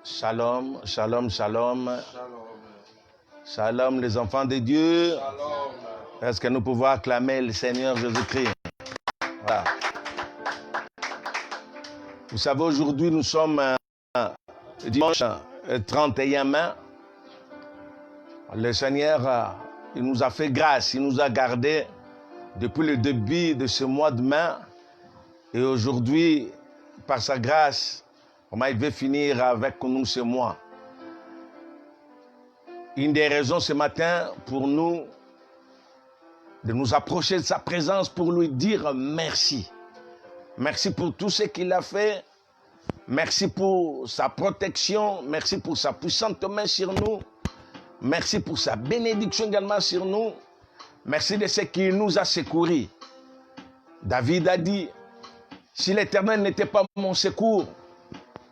Shalom, shalom, shalom. Shalom les enfants de Dieu. Est-ce que nous pouvons acclamer le Seigneur Jésus-Christ? Voilà. Vous savez, aujourd'hui nous sommes dimanche 31 mai. Le Seigneur, il nous a fait grâce, il nous a gardés depuis le début de ce mois de mai. Et aujourd'hui, par sa grâce, il veut finir avec nous ce mois. Une des raisons ce matin pour nous de nous approcher de sa présence pour lui dire merci. Merci pour tout ce qu'il a fait. Merci pour sa protection. Merci pour sa puissante main sur nous. Merci pour sa bénédiction également sur nous. Merci de ce qu'il nous a secourus. David a dit, si l'Éternel n'était pas mon secours,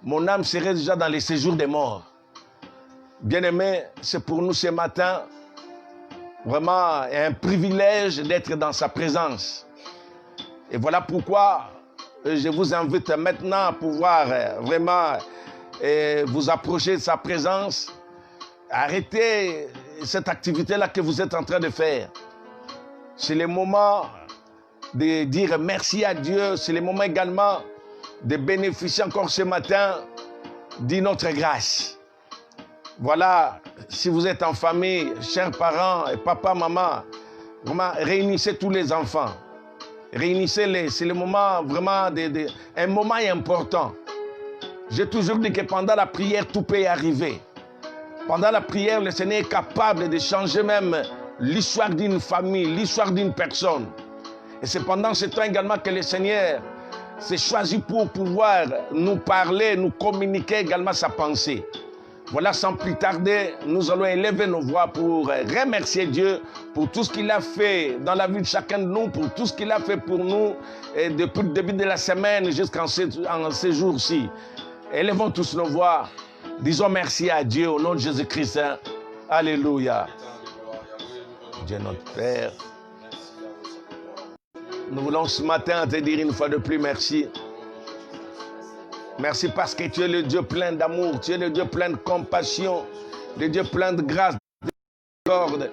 mon âme serait déjà dans les séjours des morts. Bien-aimés, c'est pour nous ce matin vraiment un privilège d'être dans sa présence. Et voilà pourquoi je vous invite maintenant à pouvoir vraiment vous approcher de sa présence. Arrêtez cette activité-là que vous êtes en train de faire. C'est le moment de dire merci à Dieu. C'est le moment également de bénéficier encore ce matin de notre grâce. Voilà, si vous êtes en famille, chers parents, et papa, maman, vraiment réunissez tous les enfants. Réunissez-les, c'est le moment vraiment, un moment important. J'ai toujours dit que pendant la prière, tout peut arriver. Pendant la prière, le Seigneur est capable de changer même l'histoire d'une famille, l'histoire d'une personne. Et c'est pendant ce temps également que le Seigneur s'est choisi pour pouvoir nous parler, nous communiquer également sa pensée. Voilà, sans plus tarder, nous allons élever nos voix pour remercier Dieu pour tout ce qu'il a fait dans la vie de chacun de nous, pour tout ce qu'il a fait pour nous et depuis le début de la semaine jusqu'en ces jours-ci. Élevons tous nos voix, disons merci à Dieu au nom de Jésus-Christ. Alléluia. Dieu notre Père. Nous voulons ce matin te dire une fois de plus merci. Merci parce que tu es le Dieu plein d'amour, tu es le Dieu plein de compassion, le Dieu plein de grâce, de miséricorde.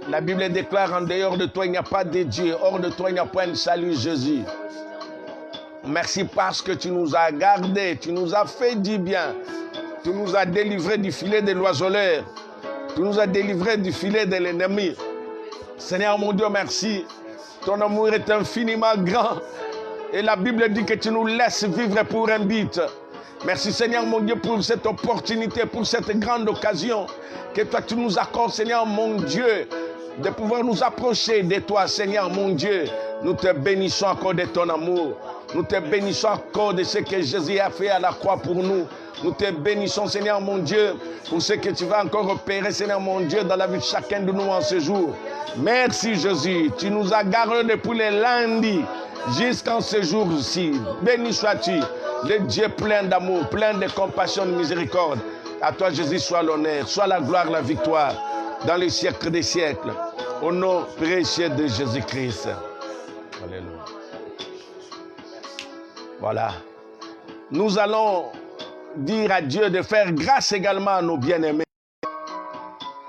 La Bible déclare en dehors de toi il n'y a pas de Dieu, hors de toi il n'y a pas de salut, Jésus. Merci parce que tu nous as gardés, tu nous as fait du bien, tu nous as délivrés du filet de l'oiseleur, tu nous as délivrés du filet de l'ennemi. Seigneur mon Dieu, merci. Ton amour est infiniment grand. Et la Bible dit que tu nous laisses vivre pour un but. Merci Seigneur mon Dieu pour cette opportunité, pour cette grande occasion que toi tu nous accordes Seigneur mon Dieu, de pouvoir nous approcher de toi Seigneur mon Dieu. Nous te bénissons encore de ton amour. Nous te bénissons encore de ce que Jésus a fait à la croix pour nous. Nous te bénissons Seigneur mon Dieu pour ce que tu vas encore opérer Seigneur mon Dieu dans la vie de chacun de nous en ce jour. Merci Jésus, tu nous as gardés depuis le lundi jusqu'en ce jour-ci. Béni sois-tu, le Dieu plein d'amour, plein de compassion, de miséricorde. À toi Jésus soit l'honneur, soit la gloire, la victoire dans les siècles des siècles. Au nom précieux de Jésus-Christ. Alléluia. Voilà. Nous allons dire à Dieu de faire grâce également à nos bien-aimés.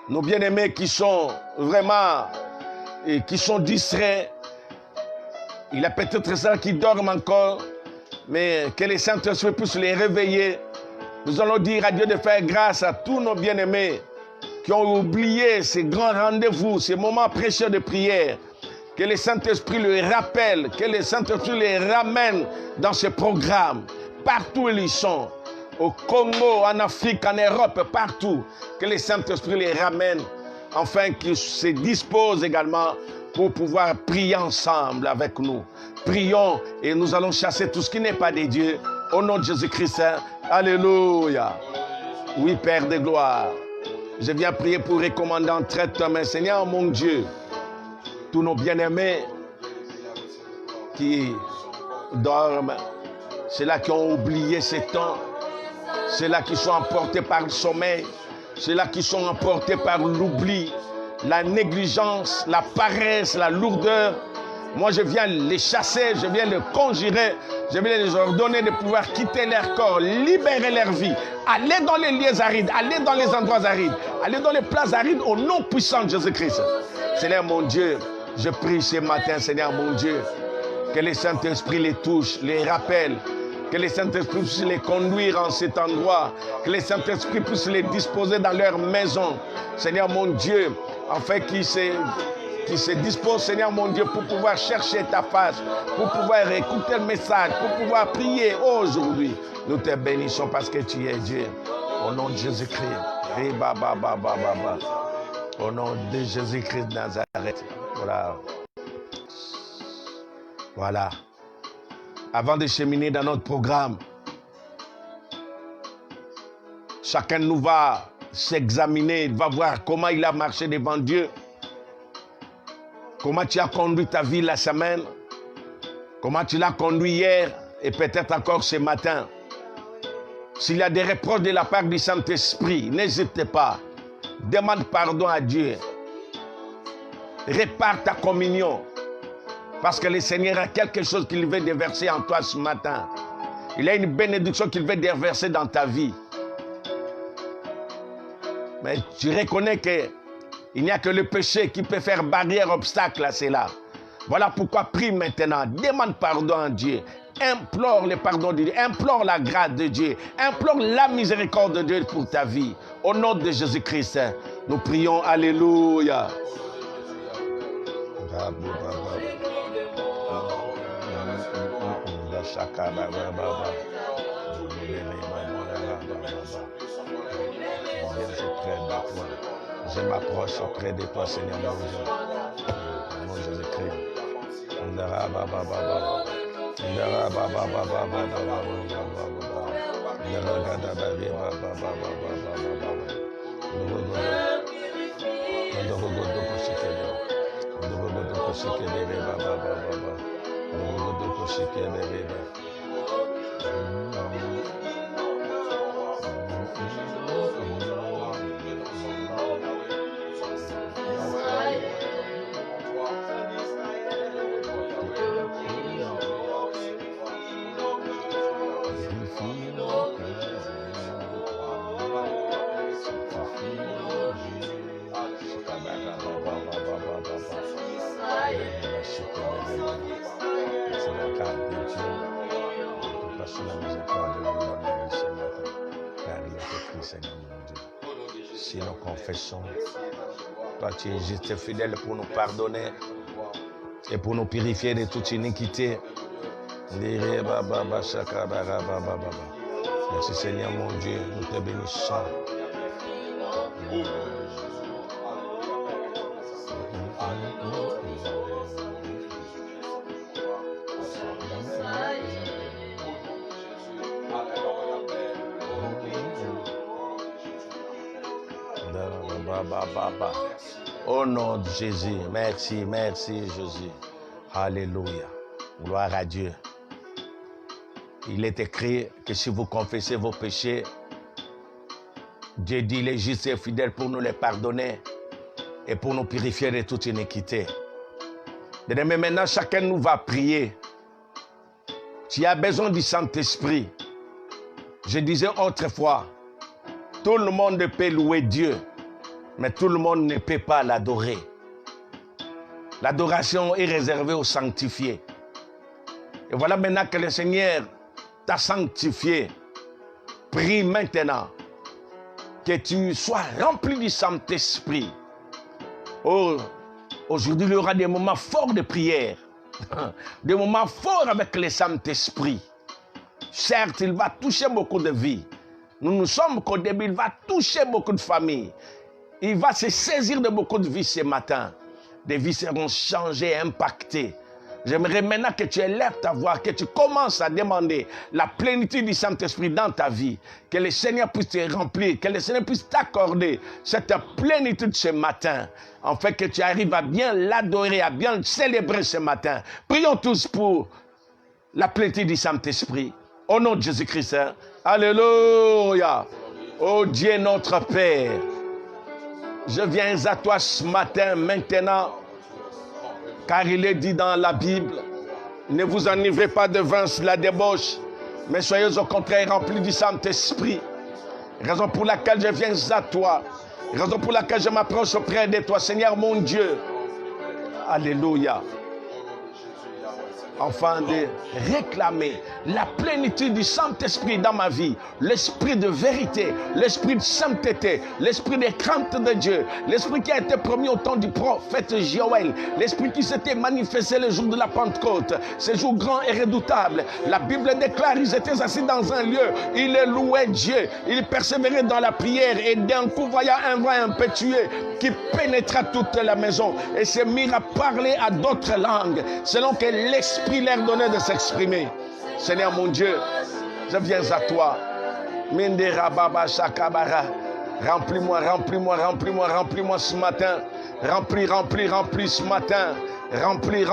Nos bien-aimés qui sont vraiment, qui sont distraits. Il y a peut-être ceux qui dorment encore, mais que les Saint-Esprit puissent les réveiller. Nous allons dire à Dieu de faire grâce à tous nos bien-aimés qui ont oublié ces grands rendez-vous, ces moments précieux de prière. Que le Saint-Esprit les rappelle, que le Saint-Esprit les ramène dans ce programme, partout où ils sont. Au Congo, en Afrique, en Europe, partout. Que le Saint-Esprit les ramène, afin qu'ils se disposent également pour pouvoir prier ensemble avec nous. Prions et nous allons chasser tout ce qui n'est pas de Dieu. Au nom de Jésus-Christ. Alléluia. Oui, Père de gloire. Je viens prier pour recommander en traitement, Seigneur mon Dieu, tous nos bien-aimés qui dorment, ceux-là qui ont oublié ces temps, ceux-là qui sont emportés par le sommeil, ceux-là qui sont emportés par l'oubli, la négligence, la paresse, la lourdeur. Moi, je viens les chasser, je viens les conjurer, je viens les ordonner de pouvoir quitter leur corps, libérer leur vie, aller dans les lieux arides, aller dans les endroits arides, aller dans les places arides au nom puissant de Jésus-Christ. Seigneur mon Dieu, je prie ce matin, Seigneur mon Dieu, que le Saint-Esprit les touche, les rappelle, que le Saint-Esprit puisse les conduire en cet endroit, que le Saint-Esprit puisse les disposer dans leur maison. Seigneur mon Dieu, afin qu'ils se disposent, Seigneur mon Dieu, pour pouvoir chercher ta face, pour pouvoir écouter le message, pour pouvoir prier aujourd'hui. Nous te bénissons parce que tu es Dieu. Au nom de Jésus-Christ. Au nom de Jésus-Christ de Nazareth. Voilà. Voilà. Avant de cheminer dans notre programme, chacun de nous va s'examiner, il va voir comment il a marché devant Dieu, comment tu as conduit ta vie la semaine, comment tu l'as conduit hier et peut-être encore ce matin. S'il y a des reproches de la part du Saint-Esprit, n'hésite pas, demande pardon à Dieu, répare ta communion. Parce que le Seigneur a quelque chose qu'il veut déverser en toi ce matin. Il a une bénédiction qu'il veut déverser dans ta vie. Mais tu reconnais qu'il n'y a que le péché qui peut faire barrière, obstacle à cela. Voilà pourquoi prie maintenant. Demande pardon à Dieu. Implore le pardon de Dieu. Implore la grâce de Dieu. Implore la miséricorde de Dieu pour ta vie. Au nom de Jésus-Christ, nous prions. Alléluia. Je m'approche auprès de toi, Seigneur mon Dieu. Au nom de Jésus-Christ. Si nous confessons, toi tu es juste et fidèle pour nous pardonner et pour nous purifier de toute iniquité. Merci Seigneur mon Dieu, nous te bénissons. Au nom de Jésus, merci, merci Jésus. Alléluia. Gloire à Dieu. Il est écrit que si vous confessez vos péchés, Dieu dit, il est juste et fidèle pour nous les pardonner et pour nous purifier de toute iniquité. Mais maintenant, chacun nous va prier. Tu as besoin du Saint-Esprit. Je disais autrefois, tout le monde peut louer Dieu, mais tout le monde ne peut pas l'adorer. L'adoration est réservée aux sanctifiés. Et voilà maintenant que le Seigneur t'a sanctifié. Prie maintenant que tu sois rempli du Saint-Esprit. Oh, aujourd'hui, il y aura des moments forts de prière. Des moments forts avec le Saint-Esprit. Certes, il va toucher beaucoup de vies. Nous sommes qu'au début, il va toucher beaucoup de familles. Il va se saisir de beaucoup de vies ce matin. Des vies seront changées, impactées. J'aimerais maintenant que tu élèves ta voix, que tu commences à demander la plénitude du Saint-Esprit dans ta vie. Que le Seigneur puisse te remplir, que le Seigneur puisse t'accorder cette plénitude ce matin. En fait, que tu arrives à bien l'adorer, à bien le célébrer ce matin. Prions tous pour la plénitude du Saint-Esprit. Au nom de Jésus-Christ. Alléluia. Oh Dieu notre Père. Je viens à toi ce matin, maintenant. Car il est dit dans la Bible, ne vous enivrez pas de vin, c'est la débauche, mais soyez au contraire remplis du Saint-Esprit. Raison pour laquelle je viens à toi. Raison pour laquelle je m'approche auprès de toi, Seigneur mon Dieu. Alléluia. Afin de réclamer la plénitude du Saint-Esprit dans ma vie, l'esprit de vérité, l'esprit de sainteté, l'esprit de crainte de Dieu, l'esprit qui a été promis au temps du prophète Joël, l'esprit qui s'était manifesté le jour de la Pentecôte, ce jour grand et redoutable. La Bible déclare, ils étaient assis dans un lieu, ils louaient Dieu, ils persévéraient dans la prière et d'un coup voyant un vent impétueux qui pénétra toute la maison et se mirent à parler à d'autres langues, selon que l'esprit leur donnait de s'exprimer. Seigneur mon Dieu, je viens à toi. Mindera Baba Shakabara. Remplis-moi, remplis-moi, remplis-moi, remplis-moi ce matin. Remplis ce matin. Remplis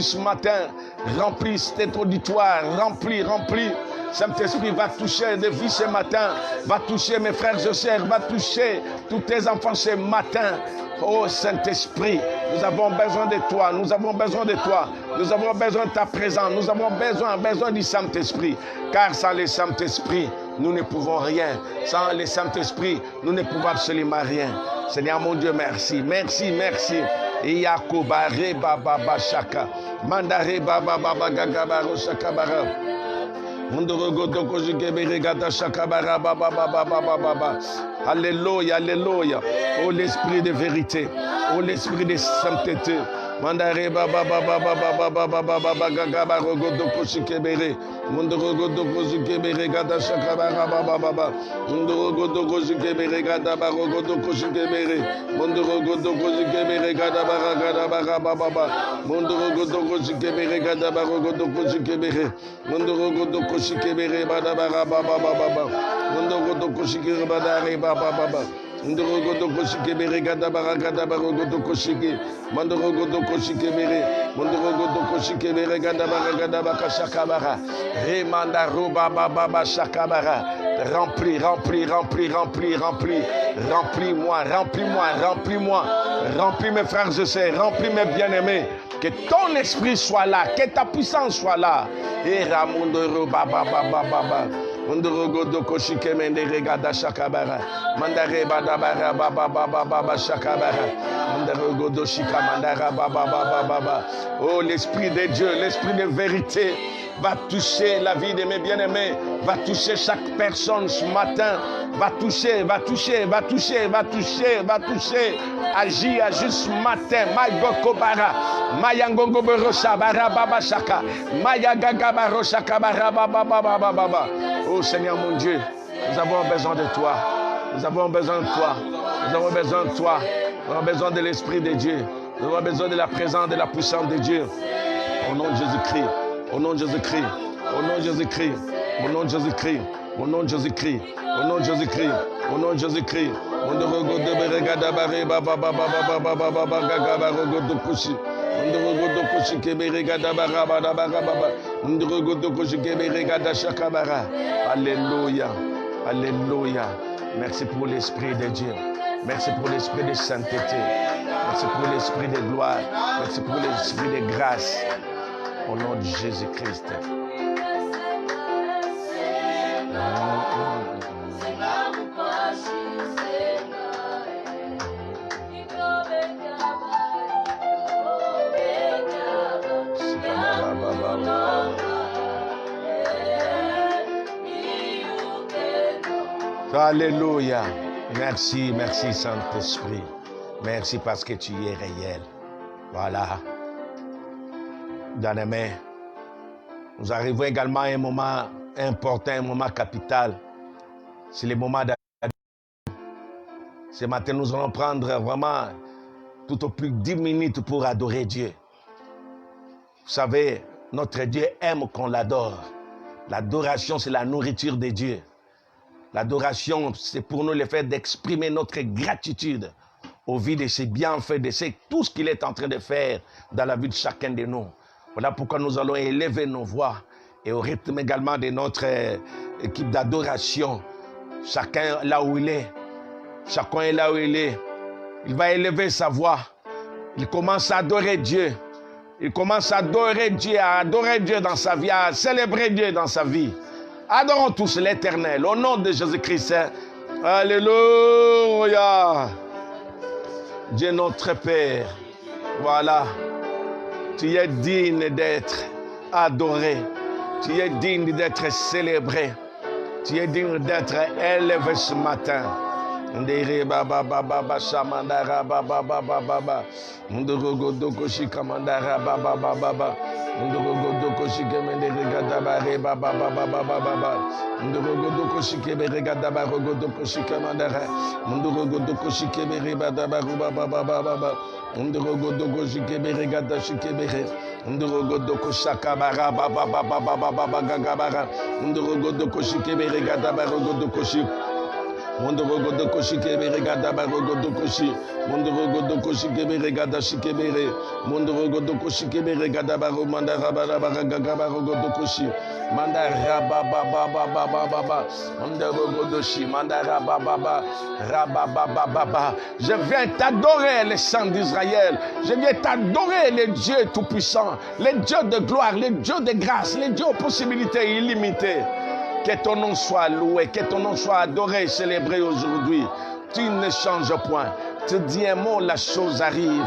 ce matin. Remplis cet auditoire. Remplis. Saint-Esprit va toucher des vies ce matin. Va toucher mes frères et sœurs. Va toucher tous tes enfants ce matin. Oh Saint-Esprit, nous avons besoin de toi, nous avons besoin de toi, nous avons besoin de ta présence, nous avons besoin du Saint-Esprit, car sans le Saint-Esprit, nous ne pouvons rien. Sans le Saint-Esprit, nous ne pouvons absolument rien. Seigneur mon Dieu, merci. Yakubare Baba Bashaka, Mandare Baba Baba Gagabaro Shakabara. Alléluia, alléluia. Oh l'esprit de vérité, oh l'esprit de sainteté. Mandare baba baba baba baba baba gagaba rogodo koshikebere. Mondorogodo koshikebere gada shakabara baba baba. Mondorogodo koshikebere gada barogodo koshikebere. Mondorogodo koshikebere gada bara baba. Mondorogodo koshikebere gada barogodo koshikebere. Mondorogodo koshikebere bada bara baba baba. Mondorogodo koshikebere bada baba baba. Ndorogodo koshikebere gada baragada barogodo koshike. Mandorogodo koshikebere. Mondorogodo koshikebere gada baragada bakashakabara. Remanda roba baba shakabara. Remplis. Remplis mes frères et sœurs. Remplis mes bien-aimés. Que ton esprit soit là. Que ta puissance soit là. Et Ramondoro baba. Mondorogodo koshike mendere gada shakabara. Mandare badabara baba shakabara. Mondorogodo shika mandara baba. Oh l'esprit de Dieu, l'esprit de vérité va toucher la vie de mes bien-aimés, va toucher chaque personne ce matin, va toucher. Agis ce matin. Maigokobara, Mayangongo Berosha bara baba shaka, Mayagaga shaka bara baba. Oh Seigneur mon Dieu, nous avons besoin de toi. Nous avons besoin de l'Esprit de Dieu. Nous avons besoin de la présence, de la puissance de Dieu. Au nom de Jésus-Christ. Au nom de Jésus-Christ. Mondorogodo beregada bare baba gagabarogodo kushi. Mondorogodo kushi keberegada bara. Mondorogodo kushi keberegada shakabara. Alléluia. Merci pour l'Esprit de Dieu. Merci pour l'Esprit de sainteté. Merci pour l'Esprit de gloire. Merci pour l'Esprit de grâce. Au nom de Jésus-Christ. Alléluia. Merci Saint-Esprit. Merci parce que tu es réel. Voilà. Bien-aimés, nous arrivons également à un moment important, un moment capital. C'est le moment d'adoration. Ce matin, nous allons prendre vraiment tout au plus 10 minutes pour adorer Dieu. Vous savez, notre Dieu aime qu'on l'adore. L'adoration, c'est la nourriture de Dieu. L'adoration, c'est pour nous le fait d'exprimer notre gratitude au vu de ses bienfaits, de tout ce qu'il est en train de faire dans la vie de chacun de nous. Voilà pourquoi nous allons élever nos voix et au rythme également de notre équipe d'adoration. Chacun là où il est. Chacun est là où il est. Il va élever sa voix. Il commence à adorer Dieu. Il commence à adorer Dieu dans sa vie, à célébrer Dieu dans sa vie. Adorons tous l'Éternel au nom de Jésus-Christ. Alléluia. Dieu notre Père, voilà, tu es digne d'être adoré, tu es digne d'être célébré, tu es digne d'être élevé ce matin. Ndere baba baba basha mandara baba baba baba ndoro godoko shika mandara baba baba baba ndoro godoko shike mendere gada bare baba baba baba baba ndoro godoko shike bere gada bare godoko shika mandara ndoro godoko shike bere bada bare baba baba baba ndoro godoko shike bere gada shike bere ndoro godoko shaka bara baba baba baba baba gagabara ndoro godoko shike bere gada bare godoko shike Mondoro de Koshi Kebere Gada Barogo de Koshi, Mondoro de Koshi Kebere Gada Shikebere, Mondoro de Koshi Kebere Gada Baro Mandara Baraga Barogo de Koshi, Mandara Baba Baba Baba Baba, Mondoro de Shi, Mandara Baba Rababa Baba. Je viens t'adorer les saints d'Israël, je viens t'adorer les dieux tout-puissants, les dieux de gloire, les dieux de grâce, les dieux aux possibilités illimitées. Que ton nom soit loué, que ton nom soit adoré, célébré aujourd'hui. Tu ne changes point. Tu dis un mot, la chose arrive.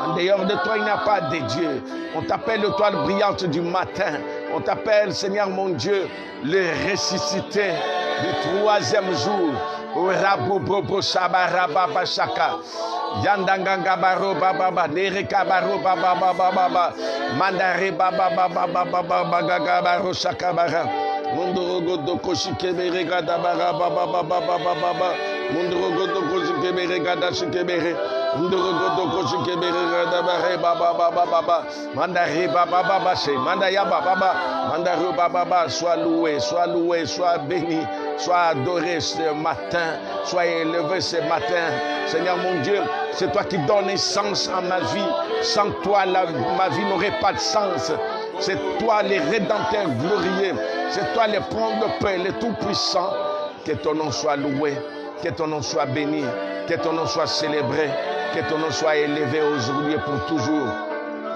En dehors de toi, il n'y a pas de Dieu. On t'appelle l'étoile brillante du matin. On t'appelle, Seigneur mon Dieu, le ressuscité du troisième jour. Rabobobo Shabarababa Shaka. Yandanganga Baro Baba, Nereka Baro Baba Baba, Mandare Baba Baba Baba Gagabaro Shakabara. Mondorogo do Koshikebere Gadabara Baba Baba Baba Mondorogo do Koshikebere Gadashikebere Mondorogo do Koshikebere Gadabare Baba Baba Mandare Baba Baba Mandaya Baba Mandaro Baba, sois loué, sois béni, sois adoré ce matin, sois élevé ce matin. Seigneur mon Dieu, c'est toi qui donnes sens à ma vie. Sans toi, ma vie n'aurait pas de sens. C'est toi le Rédempteur glorieux. C'est toi le prince de paix, le tout-puissant. Que ton nom soit loué, que ton nom soit béni, que ton nom soit célébré, que ton nom soit élevé aujourd'hui et pour toujours.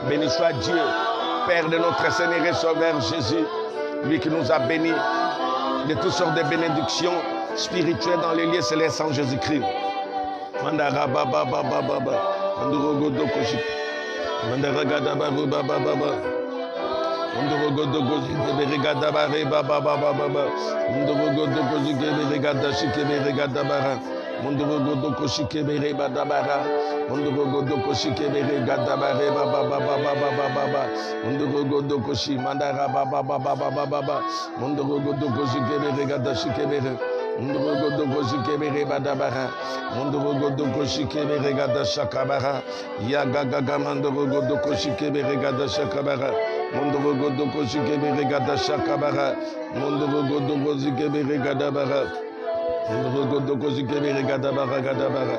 Béni soit Dieu, Père de notre Seigneur et Sauveur Jésus, lui qui nous a bénis de toutes sortes de bénédictions spirituelles dans les lieux célestes en Jésus-Christ. Mandara baba baba baba, Mandoro godokoshi, Mandara gada babu baba baba. Mondoro godokoshi kebere gada bare baba baba baba. Mondoro godokoshi kebere gada shikebere gada bara. Mondoro godokoshi kebere bada bara. Mondoro godokoshi kebere gada bare baba baba baba baba. Mondoro godokoshi mandara baba baba baba baba. Mondoro godokoshi kebere gada shikebere. Mondoro godokoshi kebere bada bara. Mondoro godokoshi kebere gada shakabara. Yaga gaga mandoro godokoshi kebere gada shakabara. Mondoro godokoshi kebere gada shakabara. Mondoro godokoshi kebere gada bara. Mondoro godokoshi kebere gada bara gada bara.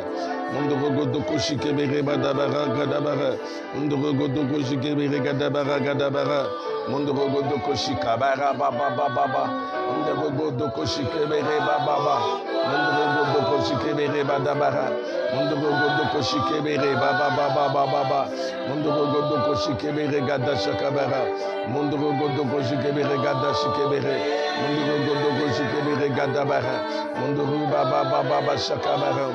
Mondoro godokoshi kebere bada bara gada bara. Mondoro godokoshi kebere gada bara gada bara. Mondoro godokoshi kabara baba baba. Mondoro godokoshi kebere baba. Mondoro godokoshi kebere bada bara. Mondoro godokoshi kebere baba baba baba. Mondoro godokoshi kebere gada shakabara. Mondoro godokoshi kebere gada shikebere. Mondoro godokoshi kebere gada bara. Mondoro baba baba shakabara.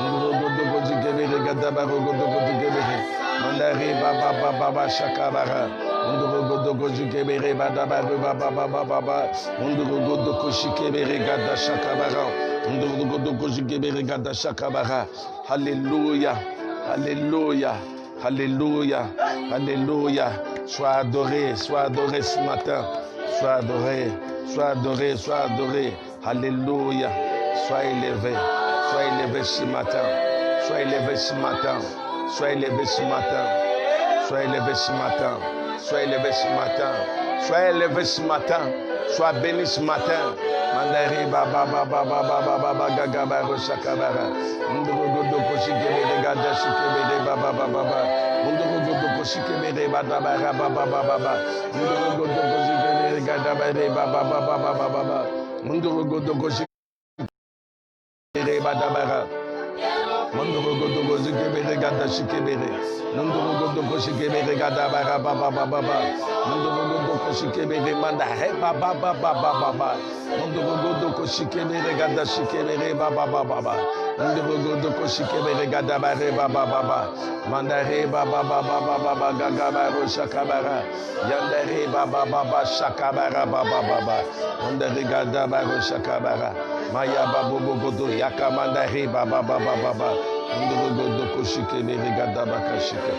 Mondoro godokoshi kebere gada bara godokoshi kebere. Mandari baba baba shakabara. Mondoro godokoshi kebere bada bara baba baba. Mondoro godokoshi kebere gada shakabara. Mondoro godokoshi kebere gada shakabara. Alléluia, alléluia, alléluia, alléluia. Sois adoré ce matin. Sois adoré, sois adoré, sois adoré. Alléluia. Sois élevé ce matin. Sois élevé ce matin. Sois élevé ce matin. Sois élevé ce matin. Sois élevé ce matin. Sois élevé ce matin. Sois béni ce matin. Mandari baba baba baba baba gaga baro shakabara. Ndoro godo koshikebe gada shikebe baba baba. Ndoro godo koshikebe baba baba baba. Ndoro godo koshikebe gada baba baba baba. Ndoro godo koshikebe baba baba. Mandorogo Zikebere Gada Shikebere. Mandorogo Shikebere Gada Baba Baba Baba. Mandorogo Shikebere Manda He Baba Baba Baba. Mandorogo Shikebere Gada Shikebere Baba Baba. Mandorogo Shikebere Gada Bare Baba Baba. Mandare Baba Baba Baba Gagabaro Shakabara. Yandere Baba Baba Shakabara Baba Baba. Mandare Gada Baro Shakabara. Maya Babu Bogodo Yakamandare Baba Baba Baba. Mandorogo Shikebere Gada Bakashika.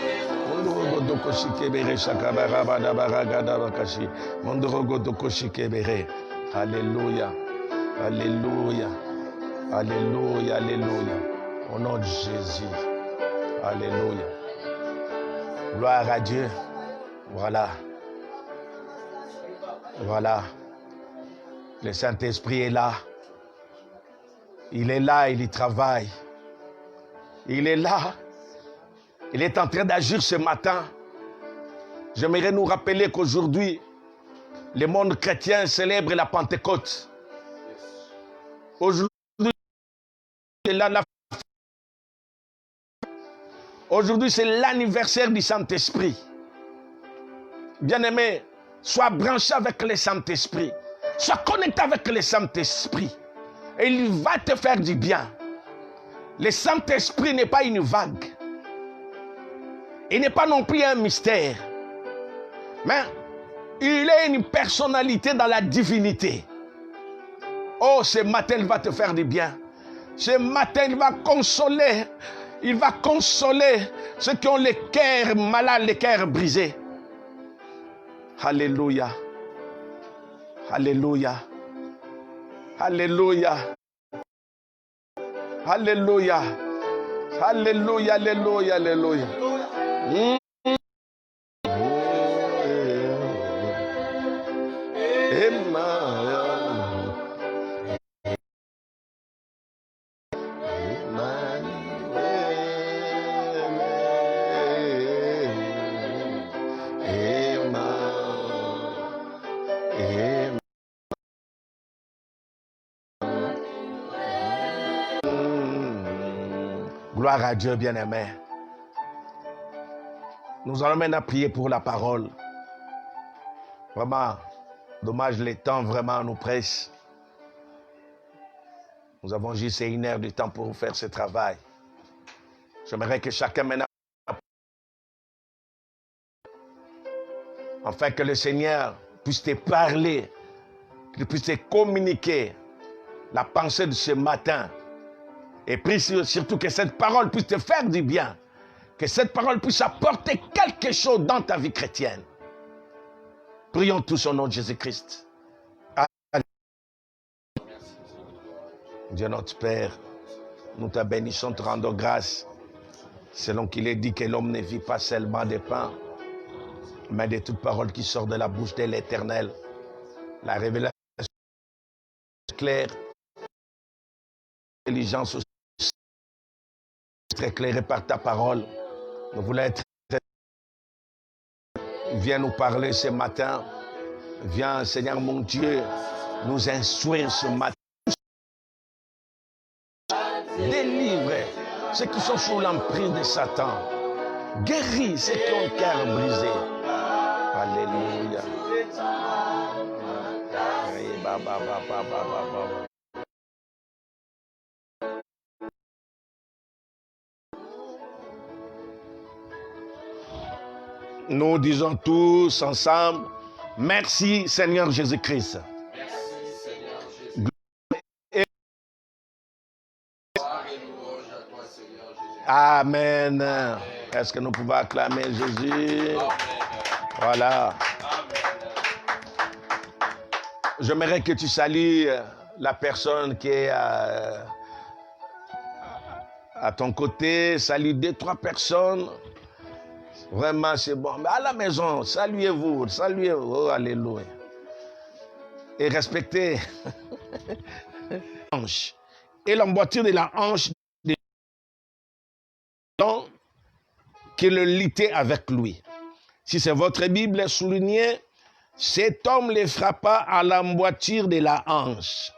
Mandorogo Shikebere Shakabara Badabara Gada Bakashi. Mandorogo Shikebere. Alléluia. Alléluia. Alléluia. Alléluia. Au nom de Jésus. Alléluia. Gloire à Dieu. Voilà. Voilà. Le Saint-Esprit est là. Il est là, il y travaille. Il est là. Il est en train d'agir ce matin. J'aimerais nous rappeler qu'aujourd'hui, le monde chrétien célèbre la Pentecôte. Aujourd'hui, c'est l'anniversaire du Saint-Esprit. Bien-aimé, sois branché avec le Saint-Esprit. Sois connecté avec le Saint-Esprit. Et il va te faire du bien. Le Saint-Esprit n'est pas une vague. Il n'est pas non plus un mystère. Mais il est une personnalité dans la divinité. Oh, ce matin, il va te faire du bien. Ce matin, il va consoler. Il va consoler ceux qui ont les cœurs malades, les cœurs brisés. Alléluia. Alléluia. Alléluia. Alléluia. Alléluia. Alléluia. Alléluia. Gloire à Dieu, bien-aimé. Nous allons maintenant prier pour la parole. Vraiment, dommage, le temps vraiment nous presse. Nous avons juste 1 heure de temps pour faire ce travail. J'aimerais que chacun maintenant, afin que le Seigneur puisse te parler, qu'il puisse te communiquer la pensée de ce matin. Et prie surtout que cette parole puisse te faire du bien. Que cette parole puisse apporter quelque chose dans ta vie chrétienne. Prions tous au nom de Jésus-Christ. Dieu notre Père, nous te bénissons, te rendons grâce. Selon qu'il est dit que l'homme ne vit pas seulement de pain, mais de toute parole qui sort de la bouche de l'Éternel. La révélation est claire. L'intelligence aussi est éclairée par ta parole. Nous voulons être. Viens nous parler ce matin. Viens, Seigneur mon Dieu, nous instruire ce matin. Délivre ceux qui sont sous l'emprise de Satan. Guéris ceux qui ont le cœur brisé. Alléluia. Nous disons tous ensemble, merci Seigneur Jésus-Christ. Merci Seigneur Jésus. Amen. Est-ce que nous pouvons acclamer Jésus? Amen. Voilà. Amen. J'aimerais que tu salues la personne qui est à ton côté. Salue 2-3 personnes. Vraiment, c'est bon. Mais à la maison, saluez-vous. Saluez-vous. Oh, alléluia. Et respectez hanche. Et l'emboîture de la hanche qui le litait avec lui. Si c'est votre Bible, soulignez, cet homme les frappa à l'emboîture de la hanche.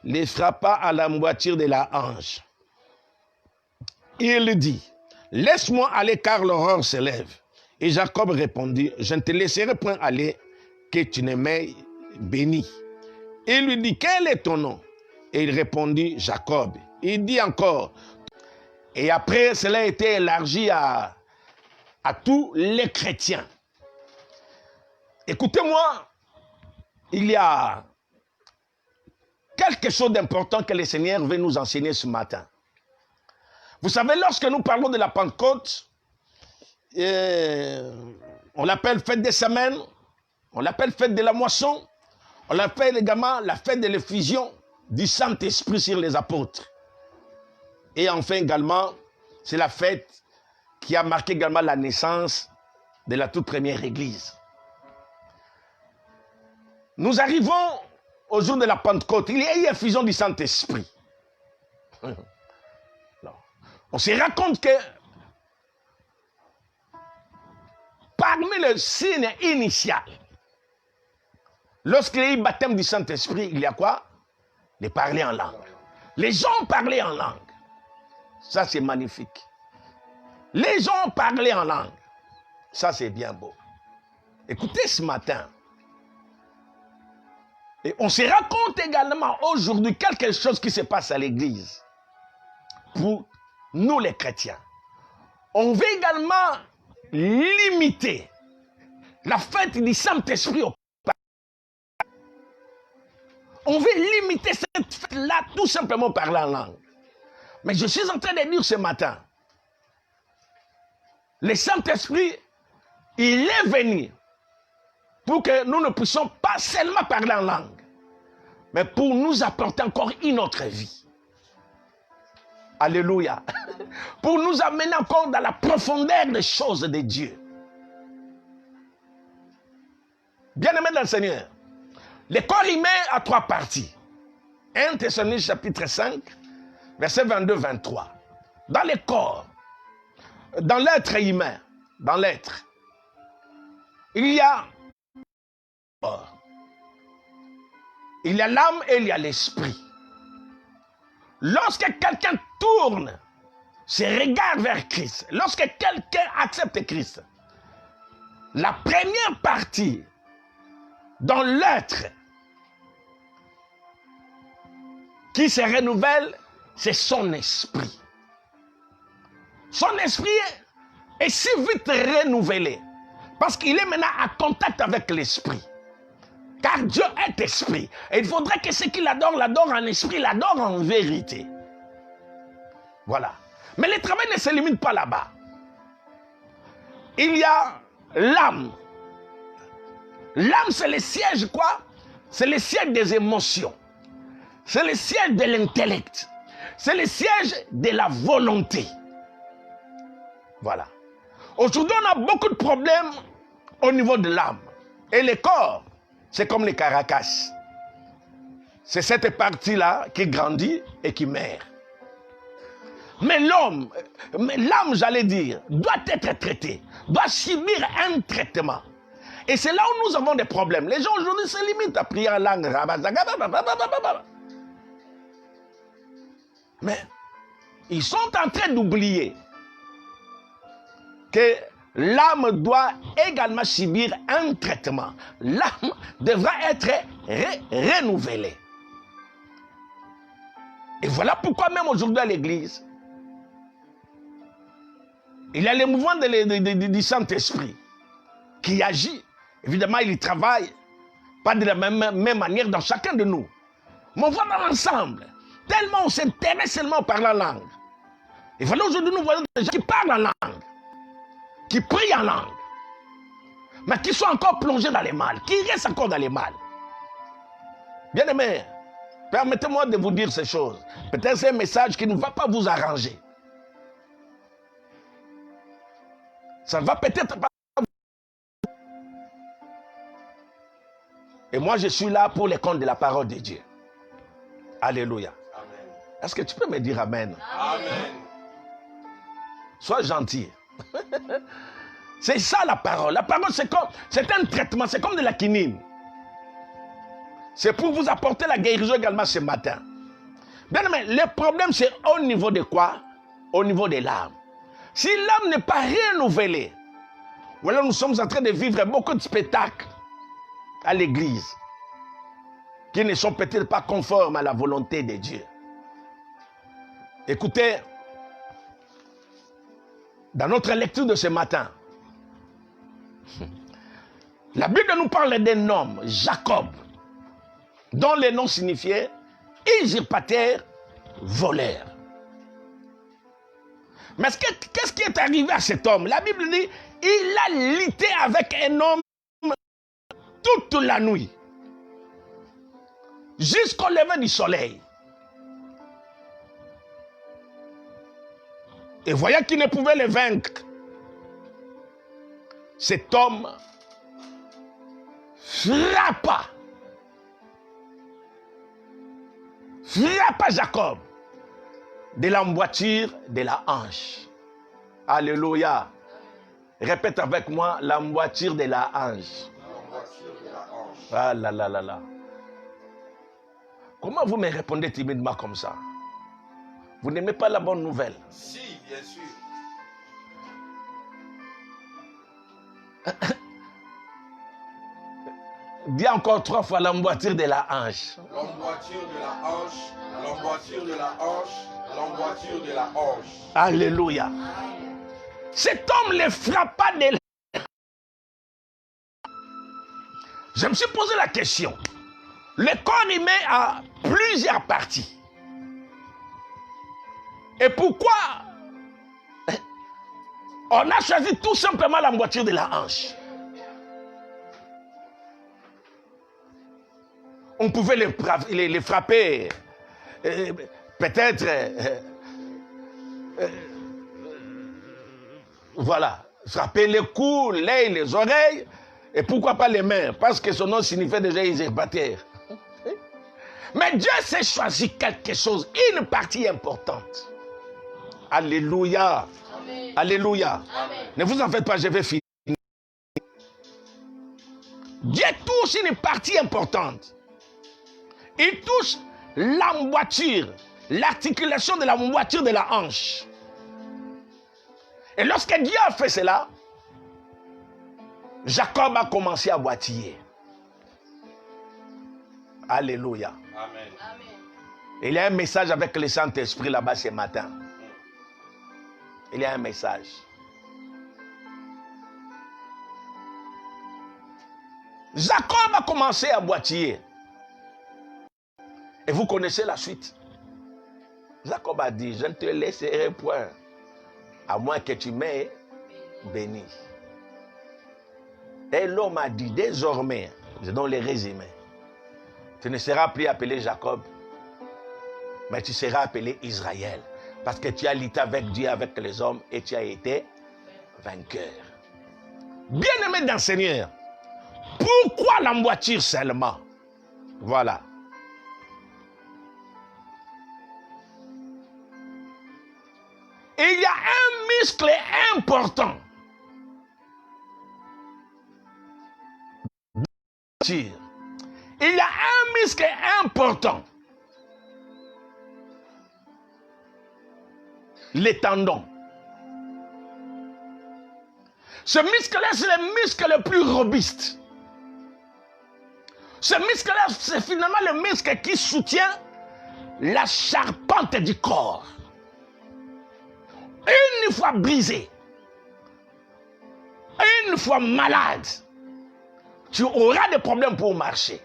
Les frappa à l'emboîture de la hanche. il dit, laisse-moi aller car l'aurore se lève. Et Jacob répondit, je ne te laisserai point aller que tu ne m'aies béni. Il lui dit, quel est ton nom? Et il répondit, Jacob. Il dit encore, et après cela a été élargi à tous les chrétiens. Écoutez-moi, il y a quelque chose d'important que le Seigneur veut nous enseigner ce matin. Vous savez, lorsque nous parlons de la Pentecôte, on l'appelle fête des semaines, on l'appelle fête de la moisson, on l'appelle également la fête de l'effusion du Saint-Esprit sur les apôtres. Et enfin également, c'est la fête qui a marqué également la naissance de la toute première église. Nous arrivons au jour de la Pentecôte. Il y a eu effusion du Saint-Esprit. On se rend compte que parmi le signe initial, lorsqu'il y a eu baptême du Saint-Esprit, il y a quoi? Les parler en langue. Les gens parlaient en langue. Ça, c'est magnifique. Les gens parlaient en langue. Ça, c'est bien beau. Écoutez ce matin. Et on se rend compte également aujourd'hui quelque chose qui se passe à l'église. Pour nous les chrétiens. On veut également limiter la fête du Saint-Esprit au pape. On veut limiter cette fête-là tout simplement par la langue. Mais je suis en train de dire ce matin, le Saint-Esprit, il est venu pour que nous ne puissions pas seulement parler en langue, mais pour nous apporter encore une autre vie. Alléluia. Pour nous amener encore dans la profondeur des choses de Dieu. Bien-aimés dans le Seigneur, le corps humain a trois parties. 1 Thessaloniciens chapitre 5, verset 22-23. Dans le corps, dans l'être humain, dans l'être, il y a l'âme et il y a l'esprit. Lorsque quelqu'un tourne ses regards vers Christ, lorsque quelqu'un accepte Christ, la première partie dans l'être qui se renouvelle, c'est son esprit. Son esprit est si vite renouvelé parce qu'il est maintenant en contact avec l'esprit. Car Dieu est esprit. Et il faudrait que ceux qui l'adorent en esprit, l'adorent en vérité. Voilà. Mais le travail ne se limite pas là-bas. Il y a l'âme. L'âme, c'est le siège quoi? C'est le siège des émotions. C'est le siège de l'intellect. C'est le siège de la volonté. Voilà. Aujourd'hui, on a beaucoup de problèmes au niveau de l'âme. Et le corps, c'est comme les caracas. C'est cette partie-là qui grandit et qui meurt. Mais l'homme, l'âme, j'allais dire, doit être traitée, doit subir un traitement. Et c'est là où nous avons des problèmes. Les gens aujourd'hui se limitent à prier en langue. Mais ils sont en train d'oublier que l'âme doit également subir un traitement. L'âme devra être renouvelée. Et voilà pourquoi même aujourd'hui à l'église, il y a le mouvement du Saint-Esprit qui agit. Évidemment, il travaille pas de la même manière dans chacun de nous. Mais on va dans l'ensemble. Tellement on s'intéresse seulement par la langue. Et voilà aujourd'hui nous voyons des gens qui parlent en langue, qui prient en langue, mais qui sont encore plongés dans les mal, qui restent encore dans les mal. Bien aimés, permettez-moi de vous dire ces choses. Peut-être c'est un message qui ne va pas vous arranger. Ça ne va peut-être pas. Et moi, je suis là pour les comptes de la parole de Dieu. Alléluia. Est-ce que tu peux me dire Amen? Amen. Sois gentil. C'est ça la parole. La parole, c'est un traitement, c'est comme de la quinine. C'est pour vous apporter la guérison également ce matin. Bien aimé, le problème, c'est au niveau de quoi? au niveau de l'âme. Si l'âme n'est pas renouvelée, voilà, nous sommes en train de vivre beaucoup de spectacles à l'église qui ne sont peut-être pas conformes à la volonté de Dieu. Écoutez, dans notre lecture de ce matin, la Bible nous parle d'un homme, Jacob, dont le nom signifiait usurpateur, voleur. Mais qu'est-ce qui est arrivé à cet homme? La Bible dit, il a lutté avec un homme toute la nuit, jusqu'au lever du soleil. Et voyant qu'il ne pouvait le vaincre, cet homme frappa Jacob de l'emboîture de la hanche. Alléluia. Répète avec moi, l'emboîture de la hanche. Ah là là là là. Comment vous me répondez timidement comme ça? Vous n'aimez pas la bonne nouvelle? Si, bien sûr. Dis encore 3 fois l'emboîture de la hanche. L'emboîture de la hanche, l'emboîture de la hanche, l'emboîture de la hanche. Alléluia. Cet homme le frappa de la... Je me suis posé la question. Le corps humain a plusieurs parties. Et pourquoi on a choisi tout simplement l'emboîture de la hanche? On pouvait les frapper, peut-être, voilà, frapper les cous, l'œil, les oreilles, et pourquoi pas les mains, parce que son nom signifiait déjà usurpateur. Mais Dieu s'est choisi quelque chose, une partie importante. Alléluia. Amen. Alléluia. Amen. Ne vous en faites pas, je vais finir. Dieu touche une partie importante. Il touche l'emboîture, l'articulation de l'emboîture de la hanche. Et lorsque Dieu a fait cela, Jacob a commencé à boitiller. Alléluia. Amen. Amen. Il y a un message avec le Saint-Esprit là-bas ce matin. Il y a un message. Jacob a commencé à boitiller. Et vous connaissez la suite. Jacob a dit, je ne te laisserai point, à moins que tu m'aies béni. Et l'homme a dit, désormais, je donne le résumé, tu ne seras plus appelé Jacob, mais tu seras appelé Israël. Parce que tu as lutté avec Dieu, avec les hommes, et tu as été vainqueur. Bien-aimé dans le Seigneur, pourquoi l'emboîture seulement? Voilà. Il y a un muscle important. Il y a un muscle important. Les tendons. Ce muscle-là, c'est le muscle le plus robuste. Ce muscle-là, c'est finalement le muscle qui soutient la charpente du corps. Une fois brisé, une fois malade, tu auras des problèmes pour marcher.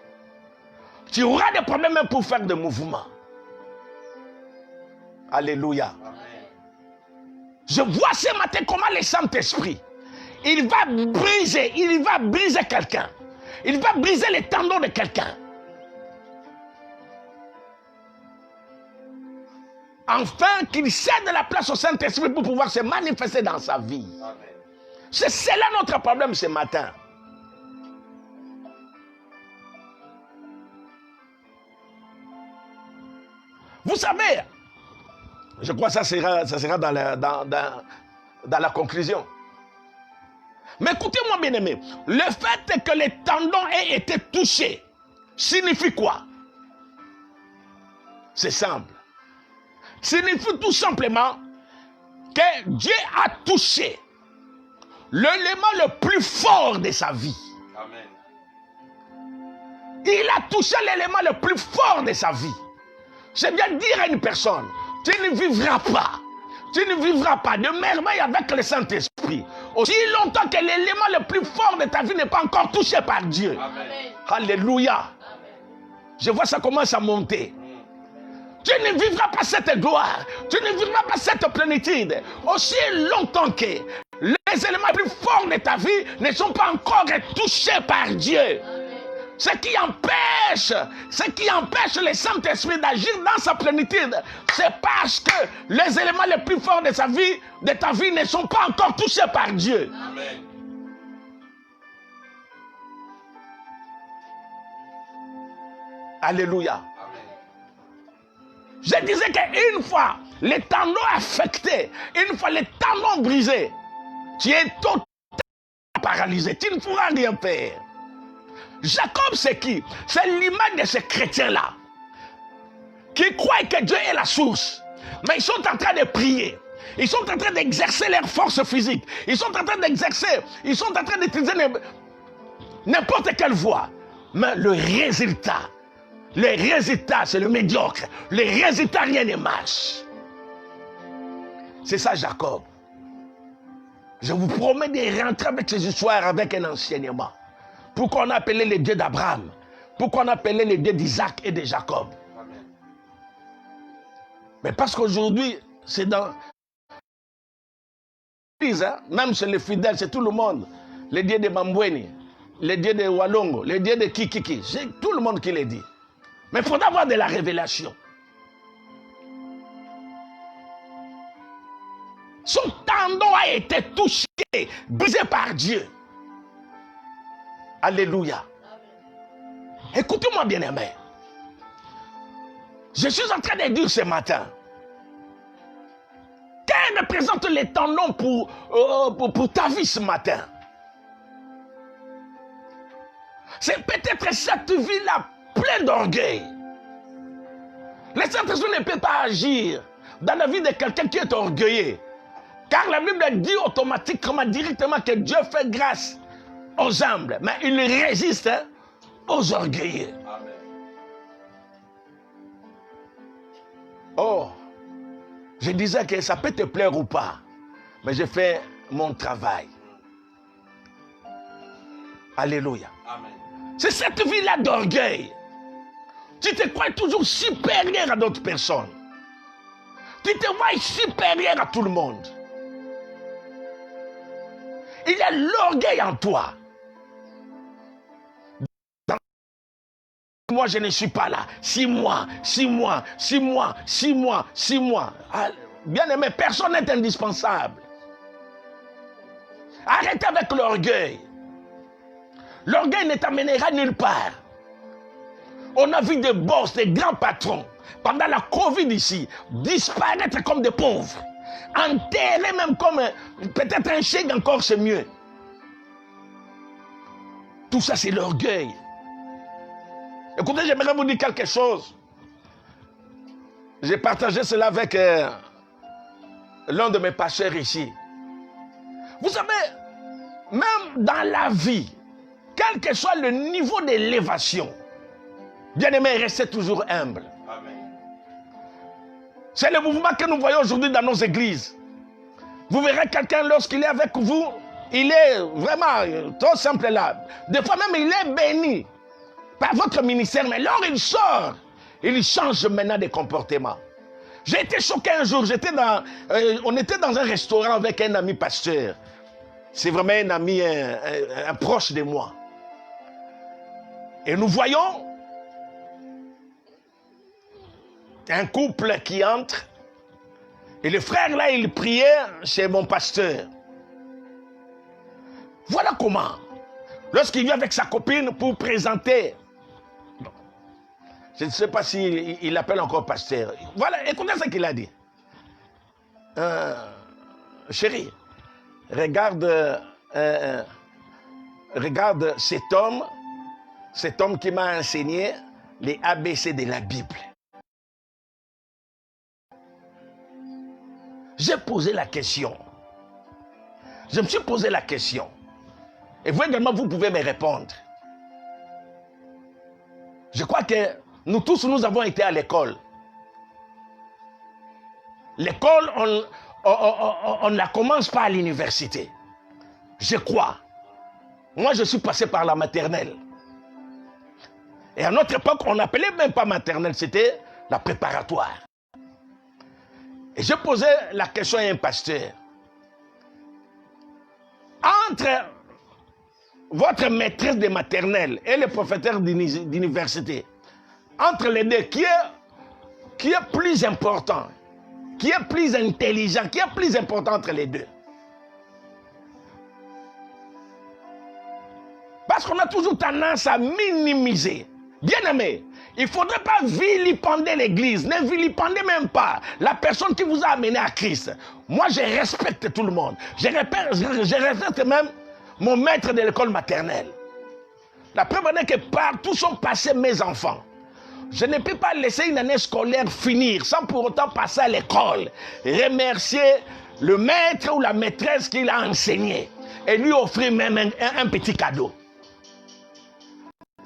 Tu auras des problèmes même pour faire des mouvements. Alléluia. Amen. Je vois ce matin comment le Saint-Esprit, il va briser quelqu'un. Il va briser les tendons de quelqu'un. Enfin, qu'il cède la place au Saint-Esprit pour pouvoir se manifester dans sa vie. Amen. C'est cela notre problème ce matin. Vous savez, je crois que ça sera dans la conclusion. Mais écoutez-moi bien aimé, le fait que les tendons aient été touchés signifie quoi? C'est simple. Signifie tout simplement que Dieu a touché l'élément le plus fort de sa vie. Amen. Il a touché l'élément le plus fort de sa vie. C'est bien dire à une personne, tu ne vivras pas. Tu ne vivras pas de merveille avec le Saint-Esprit. Aussi longtemps que l'élément le plus fort de ta vie n'est pas encore touché par Dieu. Amen. Alléluia. Je vois ça commence à monter. Tu ne vivras pas cette gloire. Tu ne vivras pas cette plénitude. Aussi longtemps que les éléments les plus forts de ta vie ne sont pas encore touchés par Dieu. Ce qui empêche le Saint-Esprit d'agir dans sa plénitude, c'est parce que les éléments les plus forts de ta vie ne sont pas encore touchés par Dieu. Amen. Alléluia. Amen. Je disais qu'une fois les tendons affectés, une fois les tendons brisés, tu es totalement paralysé. Tu ne pourras rien faire. Jacob, c'est qui? C'est l'image de ces chrétiens-là qui croient que Dieu est la source. Mais ils sont en train de prier. Ils sont en train d'exercer leur force physique. Ils sont en train d'utiliser n'importe quelle voie. Mais le résultat, c'est le médiocre. Le résultat, rien ne marche. C'est ça, Jacob. Je vous promets de rentrer avec ces histoires avec un enseignement. Pourquoi on a appelé les dieux d'Abraham? Pourquoi on a appelé les dieux d'Isaac et de Jacob? Amen. Mais parce qu'aujourd'hui, c'est dans l'église, hein? Même chez les fidèles, c'est tout le monde. Les dieux de Mambweni, les dieux de Walongo, les dieux de Kikiki, c'est tout le monde qui les dit. Mais il faut avoir de la révélation. Son tendon a été touché, brisé par Dieu. Alléluia. Écoutez-moi bien aimé. Je suis en train de dire ce matin. Quels représentent les tendons pour ta vie ce matin? C'est peut-être cette vie-là pleine d'orgueil. Le Saint-Esprit ne peut pas agir dans la vie de quelqu'un qui est orgueilleux. Car la Bible dit automatiquement, directement que Dieu fait grâce aux humbles, mais il résiste aux orgueilleux. Amen. Oh, je disais que ça peut te plaire ou pas, mais j'ai fait mon travail. Alléluia. Amen. C'est cette vie-là d'orgueil. Tu te crois toujours supérieur à d'autres personnes. Tu te vois supérieur à tout le monde. Il y a l'orgueil en toi. Moi, je ne suis pas là. 6 mois. Ah, bien aimé, personne n'est indispensable. Arrête avec l'orgueil. L'orgueil ne t'amènera nulle part. On a vu des boss, des grands patrons, pendant la Covid ici, disparaître comme des pauvres. Enterrés même comme peut-être un chèque encore, c'est mieux. Tout ça, c'est l'orgueil. Écoutez, j'aimerais vous dire quelque chose. J'ai partagé cela avec l'un de mes pasteurs ici. Vous savez, même dans la vie, quel que soit le niveau d'élévation, bien aimé, restez toujours humble. Amen. C'est le mouvement que nous voyons aujourd'hui dans nos églises. Vous verrez quelqu'un lorsqu'il est avec vous, il est vraiment trop simple là. Des fois même il est béni par votre ministère, mais lors il sort, il change maintenant de comportement. J'ai été choqué un jour, on était dans un restaurant avec un ami pasteur. C'est vraiment un ami, un proche de moi. Et nous voyons un couple qui entre. Et le frère là, il priait chez mon pasteur. Voilà comment. Lorsqu'il vient avec sa copine pour présenter. Je ne sais pas s'il l'appelle encore pasteur. Voilà, écoutez ce qu'il a dit. Chérie, regarde cet homme qui m'a enseigné les ABC de la Bible. j'ai posé la question. Je me suis posé la question. Et vous également, vous pouvez me répondre. Je crois que nous tous, nous avons été à l'école. L'école, on ne la commence pas à l'université. Je crois. Moi, je suis passé par la maternelle. Et à notre époque, on n'appelait même pas maternelle, c'était la préparatoire. Et je posais la question à un pasteur. Entre votre maîtresse de maternelle et le professeur d'université, entre les deux, qui est plus important, qui est plus intelligent, qui est plus important entre les deux? Parce qu'on a toujours tendance à minimiser. Bien aimé, il ne faudrait pas vilipender l'église. Ne vilipendez même pas la personne qui vous a amené à Christ. Moi, je respecte tout le monde. Je respecte même mon maître de l'école maternelle. La preuve est que partout sont passés mes enfants. Je ne peux pas laisser une année scolaire finir sans pour autant passer à l'école. Remercier le maître ou la maîtresse qui l'a enseigné. Et lui offrir même un petit cadeau.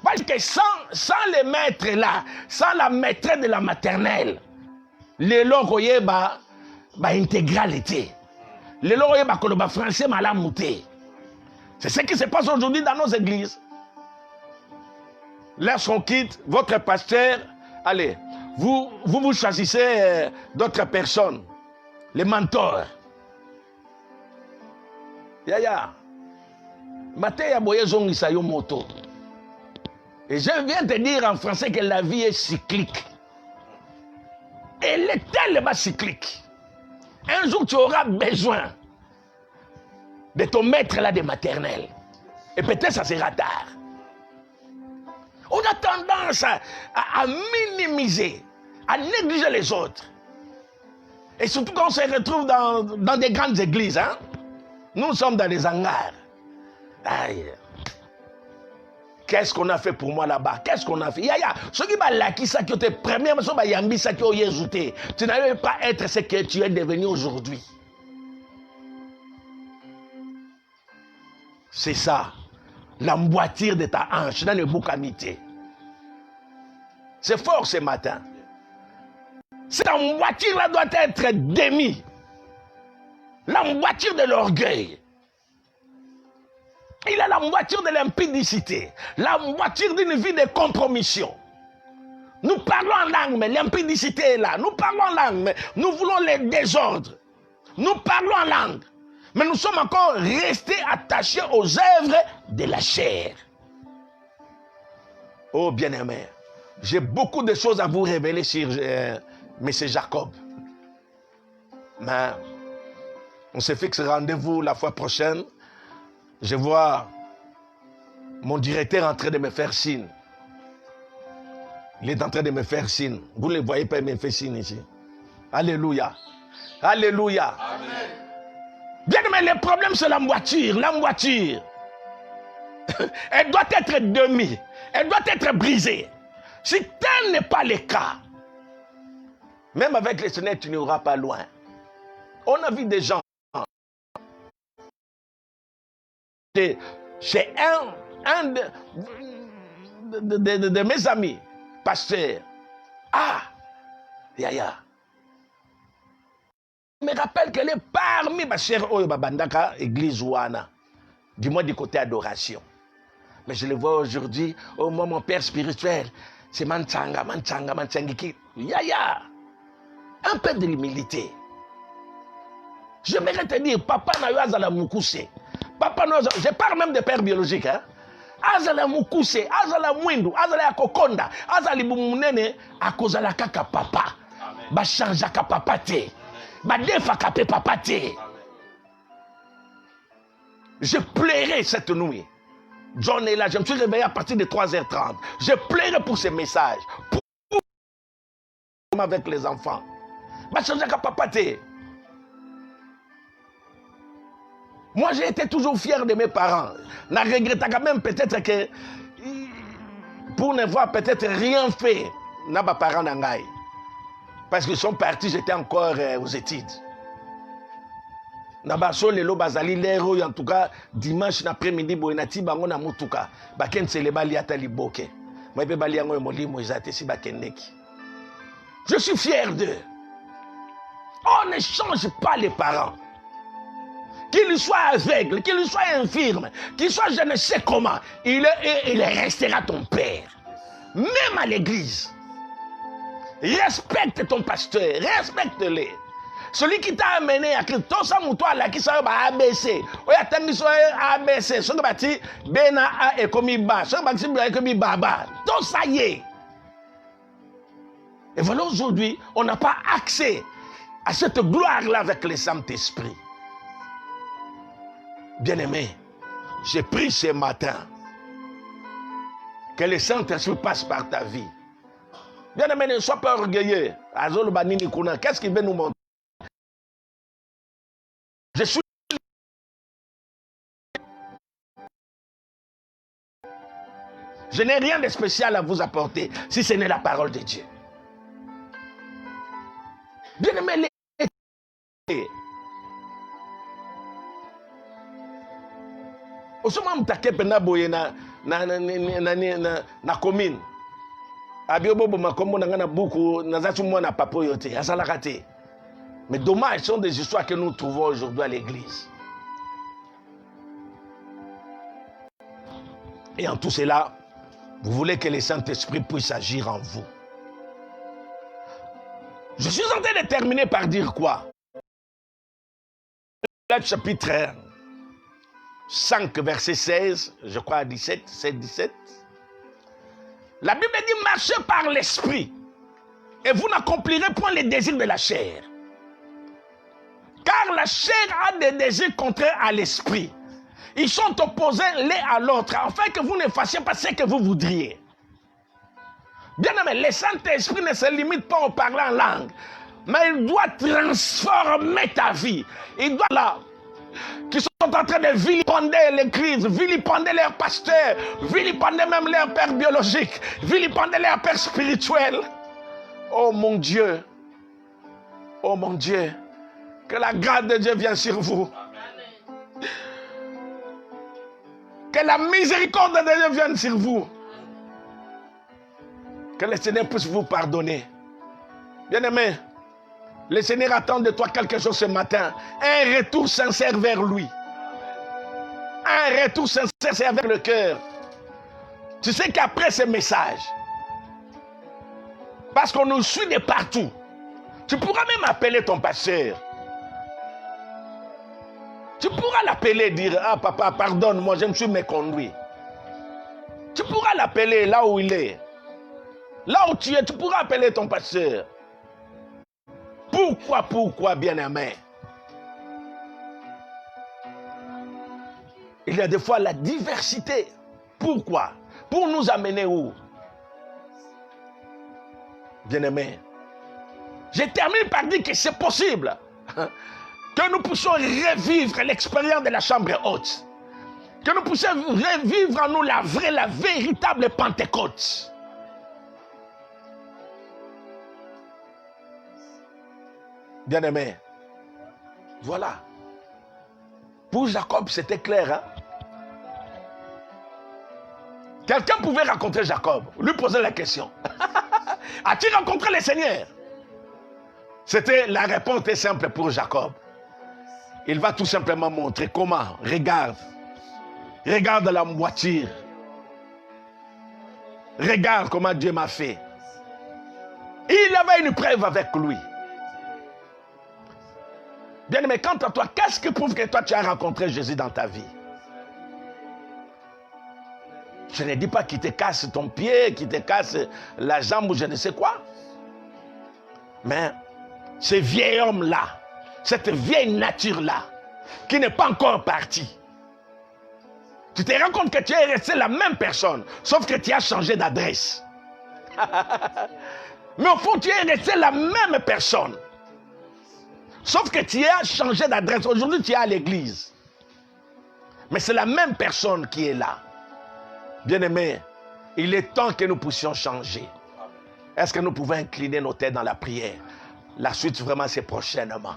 Parce que sans les maîtres là, sans la maîtresse de la maternelle, les lois intégralité. Les lois français malamouté. C'est ce qui se passe aujourd'hui dans nos églises. Lorsqu'on quitte votre pasteur, allez, vous choisissez d'autres personnes, les mentors. Yaya, matin ya boye zongisa yo moto. Et je viens te dire en français que la vie est cyclique. Elle est tellement cyclique. Un jour, tu auras besoin de ton maître là de maternelle. Et peut-être ça sera tard. On a tendance à minimiser, à négliger les autres. Et surtout quand on se retrouve dans des grandes églises. Hein? Nous sommes dans les hangars. Aïe. Qu'est-ce qu'on a fait pour moi là-bas? Qu'est-ce qu'on a fait? Ceux qui qui ça qui étaient premiers, tu n'allais pas être ce que tu es devenu aujourd'hui. C'est ça. L'emboîtir de ta hanche dans le boucamité. C'est fort ce matin. Cette emboîture-là doit être démise. L'emboîture de l'orgueil. Il a l'emboîture de l'impudicité, l'emboîture d'une vie de compromission. Nous parlons en langue, mais l'impudicité est là. Nous parlons en langue, mais nous voulons les désordres. Nous parlons en langue, mais nous sommes encore restés attachés aux œuvres de la chair. Oh bien-aimé, j'ai beaucoup de choses à vous révéler sur M. Jacob. Mais on se fixe rendez-vous la fois prochaine. Je vois mon directeur en train de me faire signe. Il est en train de me faire signe. Vous ne le voyez pas, il me fait signe ici. Alléluia. Alléluia. Amen. Bien, mais le problème, c'est l'emboîture. L'emboîture. Elle doit être demi. Elle doit être brisée. Si tel n'est pas le cas, même avec le Seigneur, tu n'iras pas loin. On a vu des gens. Chez un de mes amis, pasteur. Ah, Yaya. Je me rappelle qu'elle est parmi ma chère Oyobabandaka, église Ouana, du moins du côté adoration. Mais je le vois aujourd'hui, oh moi, mon père spirituel, c'est Manchanga. Yaya. Un peu de l'humilité. J'aimerais te dire, papa n'a eu à la moukousse. Papa, je parle même de père biologique. Hein? Azala mukuse, azala mwindu, azala kokonda, azali bumunene, akozala kaka papa. Ba changeaka papa te. Ba defaka pe papa te. Je pleurais cette nuit. John est là, je me suis réveillé à partir de 3h30. Je pleurais pour ces messages. Avec les enfants. Ba changeaka papa te. Moi, j'ai été toujours fier de mes parents. Je regrette quand même peut-être que, pour ne voir peut-être rien fait, n'a pas parents n'angaï. Parce qu'ils sont partis, j'étais encore aux études. Nabaso lelo bazali lero en tout cas dimanche après-midi boenati bango na mutuka baken selebali ata liboke. Moi pe bali yango molimo ezate si bakendeki. Je suis fier d'eux. On ne change pas les parents. Qu'il soit aveugle, qu'il soit infirme, qu'il soit je ne sais comment, il restera ton père. Même à l'église. Respecte ton pasteur, respecte-le. Celui qui t'a amené à Christ, tout ça, toi là, qui s'appelle ABC. On a tant ABC. Ce qui bâti, Bena A et comme Ba. Ce qui bâti, Bena comme Baba. Tout ça y est. Et voilà, aujourd'hui, on n'a pas accès à cette gloire-là avec le Saint-Esprit. Bien-aimé, j'ai pris ce matin que le Saint-Esprit passe par ta vie. Bien-aimé, ne sois pas orgueilleux. Qu'est-ce qu'il veut nous montrer? Je suis. Je n'ai rien de spécial à vous apporter si ce n'est la parole de Dieu. Bien-aimé, osoma mtake pena boye na commune. Abiobobo makombo na ngana buku nazatu mwana papo yote azalaka te. Mais dommage, ce sont des histoires que nous trouvons aujourd'hui à l'église. Et en tout cela, vous voulez que le Saint-Esprit puisse agir en vous. Je suis en train de terminer par dire quoi? Le chapitre 5, verset 16, je crois à 17, 17. La Bible dit, marchez par l'esprit et vous n'accomplirez point les désirs de la chair. Car la chair a des désirs contraires à l'esprit. Ils sont opposés l'un à l'autre, afin que vous ne fassiez pas ce que vous voudriez. Bien aimé, le Saint-Esprit ne se limite pas au parler en langue, mais il doit transformer ta vie. Il doit là, qui sont en train de vilipender l'église, vilipender leurs pasteurs, vilipender même leur père biologique, vilipender leur père spirituel. Oh mon Dieu, oh mon Dieu, que la grâce de Dieu vienne sur vous. Que la miséricorde de Dieu vienne sur vous. Que le Seigneur puisse vous pardonner. Bien-aimé, le Seigneur attend de toi quelque chose ce matin. Un retour sincère vers lui. Un retour sincère avec le cœur. Tu sais qu'après ce message, parce qu'on nous suit de partout, tu pourras même appeler ton pasteur. Tu pourras l'appeler et dire, ah papa, pardonne-moi, je me suis méconduit. Tu pourras l'appeler là où il est. Là où tu es, tu pourras appeler ton pasteur. Pourquoi, bien-aimé? Il y a des fois la diversité. Pourquoi? Pour nous amener où? Bien-aimé, je termine par dire que c'est possible que nous puissions revivre l'expérience de la chambre haute. Que nous puissions revivre en nous la véritable Pentecôte. Bien-aimé, voilà. Pour Jacob, c'était clair. Hein? Quelqu'un pouvait rencontrer Jacob, lui poser la question. As-tu rencontré le Seigneur? C'était la réponse était simple pour Jacob. Il va tout simplement montrer comment. Regarde. Regarde la voiture. Regarde comment Dieu m'a fait. Il avait une preuve avec lui. Bien aimé, quant à toi, qu'est-ce qui prouve que toi tu as rencontré Jésus dans ta vie? Je ne dis pas qu'il te casse ton pied, qu'il te casse la jambe ou je ne sais quoi. Mais ce vieil homme-là, cette vieille nature-là, qui n'est pas encore partie, tu te rends compte que tu es resté la même personne, sauf que tu as changé d'adresse. Mais au fond, tu es resté la même personne. Sauf que tu as changé d'adresse. Aujourd'hui, tu es à l'église. Mais c'est la même personne qui est là. Bien-aimés, il est temps que nous puissions changer. Est-ce que nous pouvons incliner nos têtes dans la prière? La suite, vraiment, c'est prochainement.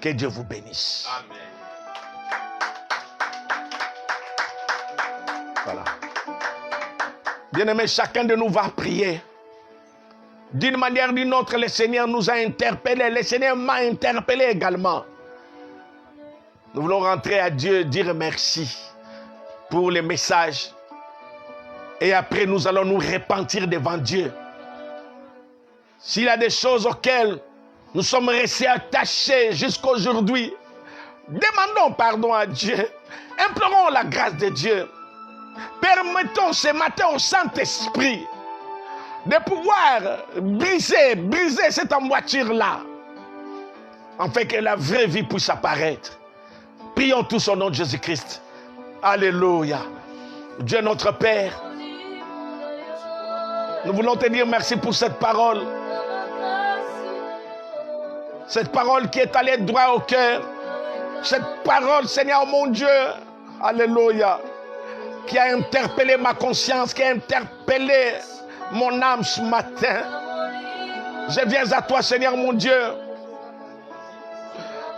Que Dieu vous bénisse. Amen. Voilà. Bien-aimés, chacun de nous va prier. D'une manière ou d'une autre, le Seigneur nous a interpellés. Le Seigneur m'a interpellé également. Nous voulons rentrer à Dieu, dire merci pour les messages. Et après, nous allons nous repentir devant Dieu. S'il y a des choses auxquelles nous sommes restés attachés jusqu'à aujourd'hui, demandons pardon à Dieu. Implorons la grâce de Dieu. Permettons ce matin au Saint-Esprit de pouvoir briser cette emboîture-là, afin que la vraie vie puisse apparaître. Prions tous au nom de Jésus-Christ. Alléluia. Dieu notre Père, nous voulons te dire merci pour cette parole. Cette parole qui est allée droit au cœur. Cette parole, Seigneur mon Dieu, alléluia, qui a interpellé ma conscience, qui a interpellé mon âme ce matin. Je viens à toi, Seigneur mon Dieu.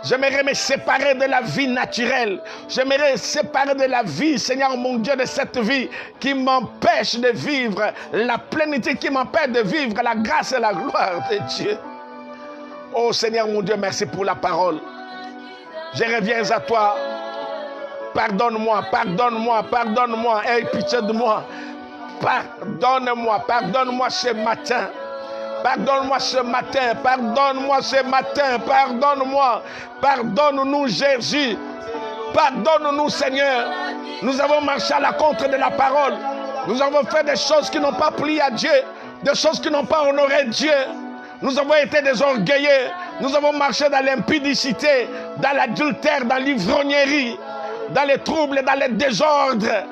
J'aimerais me séparer de la vie naturelle. J'aimerais me séparer de la vie, Seigneur mon Dieu, de cette vie qui m'empêche de vivre la plénitude, qui m'empêche de vivre la grâce et la gloire de Dieu. Oh Seigneur mon Dieu, merci pour la parole. Je reviens à toi. Pardonne-moi, pardonne-moi, pardonne-moi. Aie pitié de moi. Pardonne-moi, pardonne-moi ce matin. Pardonne-moi ce matin, pardonne-moi ce matin, pardonne-moi. Pardonne-nous Jésus. Pardonne-nous Seigneur. Nous avons marché à la contre de la parole. Nous avons fait des choses qui n'ont pas plu à Dieu. Des choses qui n'ont pas honoré Dieu. Nous avons été des orgueilleux. Nous avons marché dans l'impudicité, dans l'adultère, dans l'ivrognerie, dans les troubles, dans les désordres.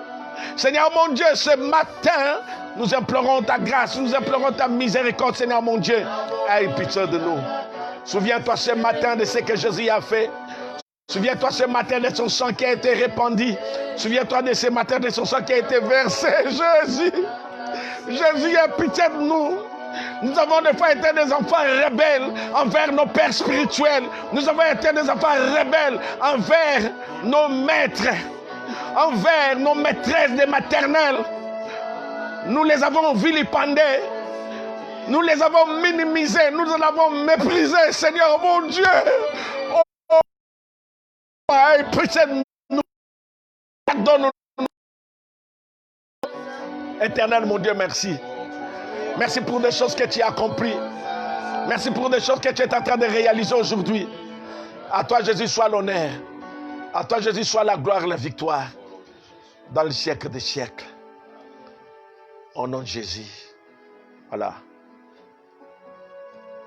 Seigneur mon Dieu, ce matin, nous implorons ta grâce, nous implorons ta miséricorde, Seigneur mon Dieu. Aie pitié de nous. Souviens-toi ce matin de ce que Jésus a fait. Souviens-toi ce matin de son sang qui a été répandu. Souviens-toi de ce matin de son sang qui a été versé. Jésus, Jésus, aie pitié de nous. Nous avons des fois été des enfants rebelles envers nos pères spirituels. Nous avons été des enfants rebelles envers nos maîtres, envers nos maîtresses des maternelles. Nous les avons vilipendés. Nous les avons minimisés. Nous les avons méprisés, Seigneur mon Dieu. Oh, pitié de nous. Pardonne-nous. Éternel mon Dieu, merci. Merci pour des choses que tu as accomplies. Merci pour des choses que tu es en train de réaliser aujourd'hui. À toi, Jésus, soit l'honneur. À toi, Jésus, soit la gloire et la victoire. Dans le siècle des siècles. Au nom de Jésus. Voilà.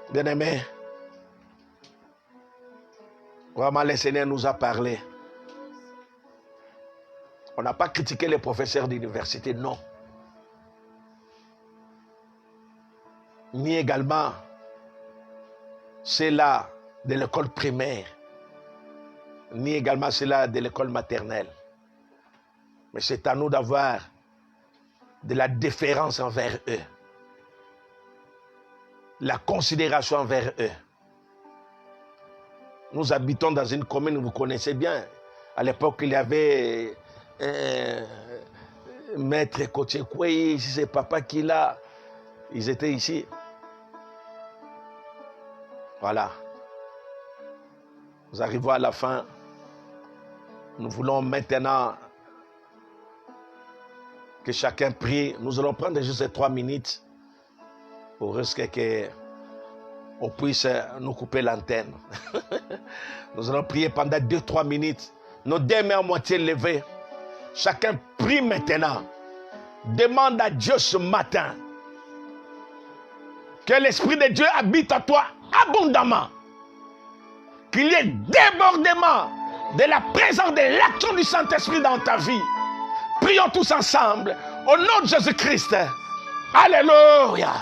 Bien-aimés, vraiment, le Seigneur nous a parlé. On n'a pas critiqué les professeurs d'université, non. Ni également ceux-là de l'école primaire, ni également ceux-là de l'école maternelle. Mais c'est à nous d'avoir de la déférence envers eux, la considération envers eux. Nous habitons dans une commune, vous connaissez bien. À l'époque, il y avait Maître Kotchekwe, c'est papa qui l'a. Ils étaient ici. Voilà. Nous arrivons à la fin. Nous voulons maintenant que chacun prie. Nous allons prendre juste ces 3 minutes pour risquer qu'on puisse nous couper l'antenne. Nous allons prier pendant 2-3 minutes. Nos 2 mains à moitié levées. Chacun prie maintenant. Demande à Dieu ce matin que l'Esprit de Dieu habite en toi abondamment. Qu'il y ait débordement de la présence de l'action du Saint-Esprit dans ta vie. Prions tous ensemble au nom de Jésus-Christ. Alléluia.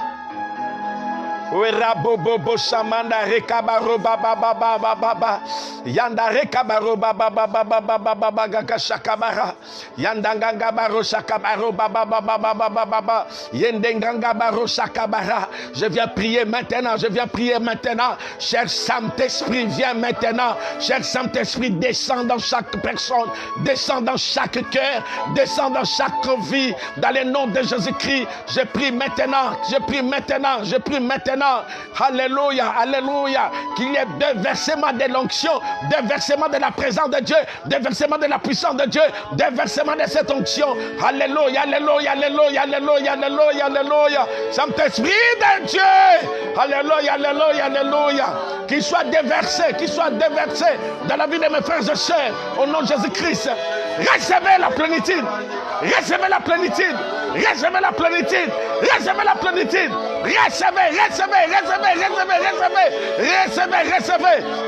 Wera bobo shamanda rekabaro baba baba baba. Yanda rekabaro baba baba baba baba gaga shakabara. Yanda gangabaro shakabaro baba baba baba baba. Yendenganga baro shakabara. Je viens prier maintenant, je viens prier maintenant. Cher Saint-Esprit, viens maintenant. Cher Saint-Esprit, descends dans chaque personne, descends dans chaque cœur, descends dans chaque vie. Dans le nom de Jésus-Christ, je prie maintenant, je prie maintenant, je prie maintenant. Alléluia, alléluia. Qu'il y ait déversement de l'onction, déversement de la présence de Dieu, déversement de la puissance de Dieu, déversement de cette onction. Alléluia, alléluia, alléluia, alléluia, alléluia, alléluia. Saint-Esprit de Dieu. Alléluia, alléluia, alléluia. Qu'il soit déversé dans la vie de mes frères et sœurs. Au nom de Jésus-Christ. Recevez la plénitude. Recevez la plénitude. Recevez la plénitude. Recevez la plénitude. Recevez.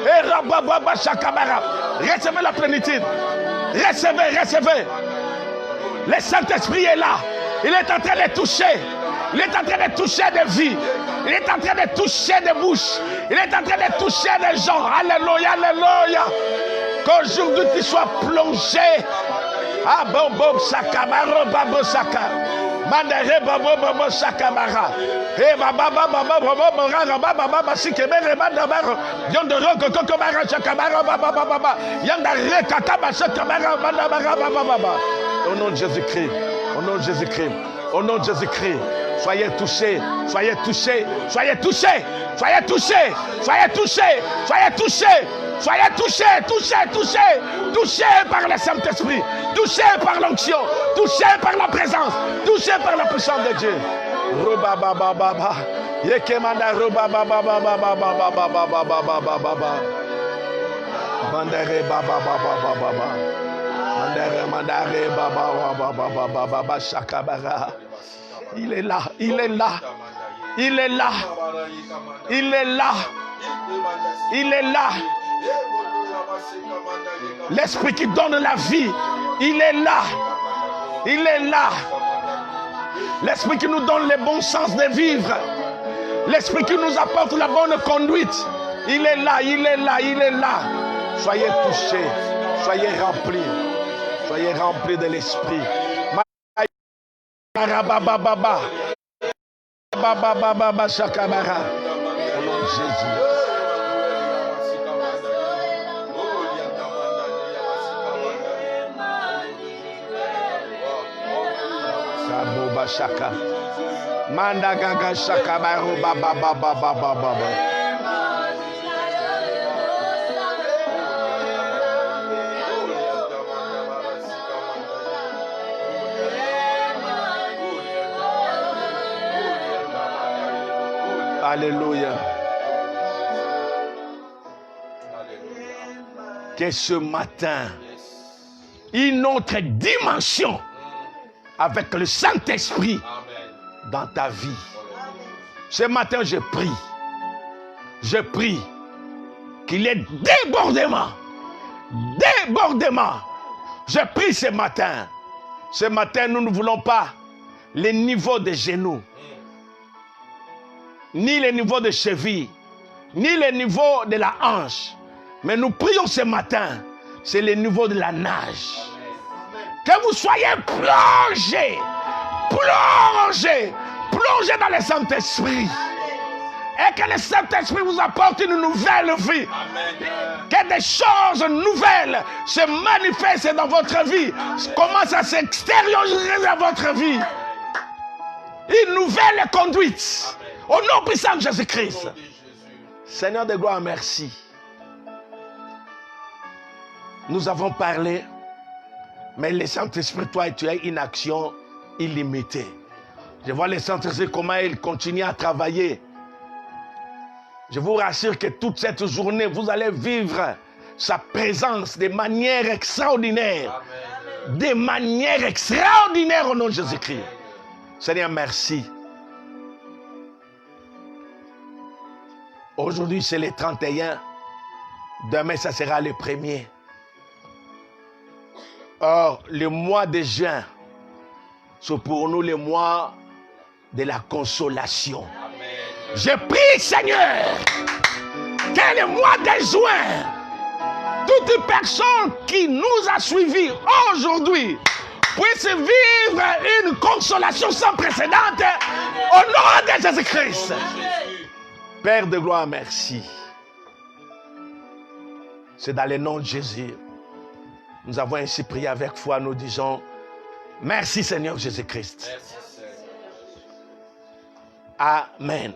Et rababa shakabara. Recevez la plénitude. Recevez. Le Saint-Esprit est là. Il est en train de toucher. Il est en train de toucher des vies. Il est en train de toucher des bouches. Il est en train de toucher des gens. Alléluia, alléluia. Qu'aujourd'hui tu sois plongé. Ah bon, sakabaro, babo, saka. Mandere, babo, sakabara. Eh, baba, sikebere, madabaro. Yondoro, kokobara, sakabara, baba. Yandare, kakaba, sakabara, baba. Au nom de Jésus-Christ. Au nom de Jésus-Christ. Au nom de Jésus-Christ. Soyez touchés. Touchés par le Saint-Esprit, touchés par l'onction, touchés par la présence, touchés par la puissance de Dieu. Roba baba baba, yekemanda roba baba baba baba. Mandare baba baba. Mandare baba shakabara. Il est là. L'Esprit qui donne la vie, il est là. L'Esprit qui nous donne le bon sens de vivre. L'Esprit qui nous apporte la bonne conduite. Il est là. Soyez touchés, soyez remplis de l'Esprit. Baba shakabara. Au nom de Jésus. Saboba shaka. Manda gaga shakabaru baba. Alléluia. Que ce matin, une autre dimension avec le Saint-Esprit dans ta vie. Ce matin, je prie qu'il y ait débordement. Je prie ce matin. Ce matin, nous ne voulons pas les niveaux de genoux, ni les niveaux de cheville, ni les niveaux de la hanche. Mais nous prions ce matin, c'est le niveau de la nage. Que vous soyez plongés dans le Saint-Esprit. Et que le Saint-Esprit vous apporte une nouvelle vie. Que des choses nouvelles se manifestent dans votre vie. Commencent à s'extérioriser dans votre vie. Une nouvelle conduite. Au nom puissant de Jésus-Christ. Seigneur de gloire, merci. Nous avons parlé, mais le Saint-Esprit, toi, tu as une action illimitée. Je vois le Saint-Esprit, comment il continue à travailler. Je vous rassure que toute cette journée, vous allez vivre sa présence de manière extraordinaire. Amen. De manière extraordinaire au nom de Jésus-Christ. Seigneur, merci. Aujourd'hui, c'est le 31. Demain, ça sera le 1er. Or, le mois de juin, c'est pour nous le mois de la consolation. Amen. Je prie, Seigneur, que le mois de juin, toute personne qui nous a suivis aujourd'hui puisse vivre une consolation sans précédent au nom de Jésus-Christ. Père de gloire, merci. C'est dans le nom de Jésus. Nous avons ainsi prié avec foi, nous disons merci Seigneur Jésus-Christ. Amen.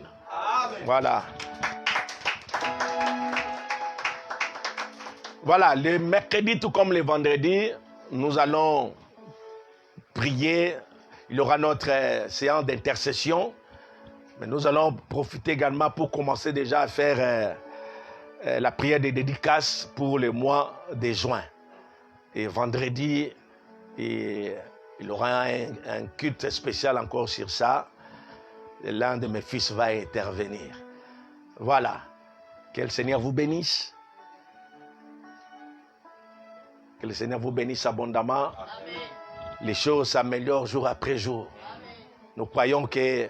Voilà. Voilà, le mercredi tout comme le vendredi, nous allons prier. Il y aura notre séance d'intercession. Mais nous allons profiter également pour commencer déjà à faire la prière de dédicace pour le mois de juin. Et vendredi, il y aura un culte spécial encore sur ça. L'un de mes fils va intervenir. Voilà. Que le Seigneur vous bénisse. Que le Seigneur vous bénisse abondamment. Amen. Les choses s'améliorent jour après jour. Amen. Nous croyons que